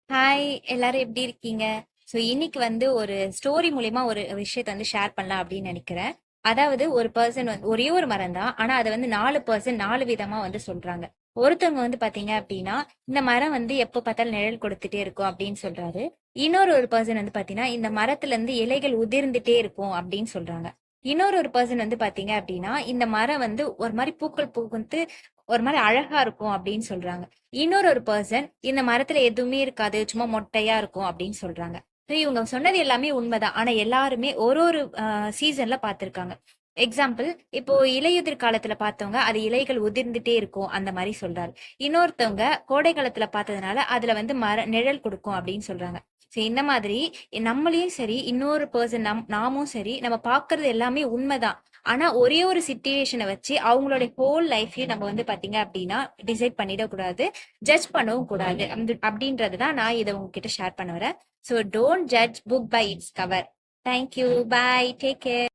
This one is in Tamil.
ஹாய், எல்லாரும் எப்படி இருக்கீங்க? ஸோ இன்னைக்கு வந்து ஒரு ஸ்டோரி மூலியமா ஒரு விஷயத்தை வந்து ஷேர் பண்ணலாம் அப்படின்னு நினைக்கிறேன். அதாவது ஒரு பர்சன் வந்து ஒரே ஒரு மரம் தான், ஆனா அதை வந்து 4 பர்சன் 4 விதமா வந்து சொல்றாங்க. ஒருத்தவங்க வந்து பாத்தீங்க அப்படின்னா, இந்த மரம் வந்து எப்போ பார்த்தாலும் நிழல் கொடுத்துட்டே இருக்கும் அப்படின்னு சொல்றாரு. ஒரு பர்சன் வந்து பாத்தீங்கன்னா, இந்த மரத்துல இருந்து இலைகள் உதிர்ந்துட்டே இருக்கும் அப்படின்னு சொல்றாங்க. ஒரு பர்சன் வந்து பாத்தீங்க அப்படின்னா, இந்த மரம் வந்து ஒரு மாதிரி பூக்கள் பூத்து ஒரு மாதிரி அழகா இருக்கும் அப்படின்னு சொல்றாங்க. ஒரு பர்சன் இந்த மரத்துல எதுவுமே இருக்காது, சும்மா மொட்டையா இருக்கும் அப்படின்னு சொல்றாங்க. So, இவங்க சொன்னது எல்லாமே உண்மைதான். ஆனா எல்லாருமே ஒரு ஒரு சீசன்ல பார்த்திருக்காங்க. எக்ஸாம்பிள், இப்போ இலையுதிர் காலத்துல பார்த்தவங்க அது இலைகள் உதிர்ந்துட்டே இருக்கும் அந்த மாதிரி சொல்றாரு. இன்னொருத்தவங்க கோடை காலத்துல பார்த்ததுனால அதுல வந்து நிழல் கொடுக்கும் அப்படின்னு சொல்றாங்க. சோ இந்த மாதிரி நம்மளையும் சரி, இன்னொரு பர்சன் நாமும் சரி, நம்ம பார்க்கிறது எல்லாமே உண்மைதான். ஆனா ஒரே ஒரு சிச்சுவேஷனை வச்சு அவங்களோட ஹோல் லைஃபையும் நம்ம வந்து பாத்தீங்க அப்படின்னா டிசைட் பண்ணிடக்கூடாது, ஜட்ஜ் பண்ணவும் கூடாது. அப்படின்றது தான் நான் இதை உங்ககிட்ட ஷேர் பண்ண வரேன். So don't judge book by its cover. Thank you, bye, take care.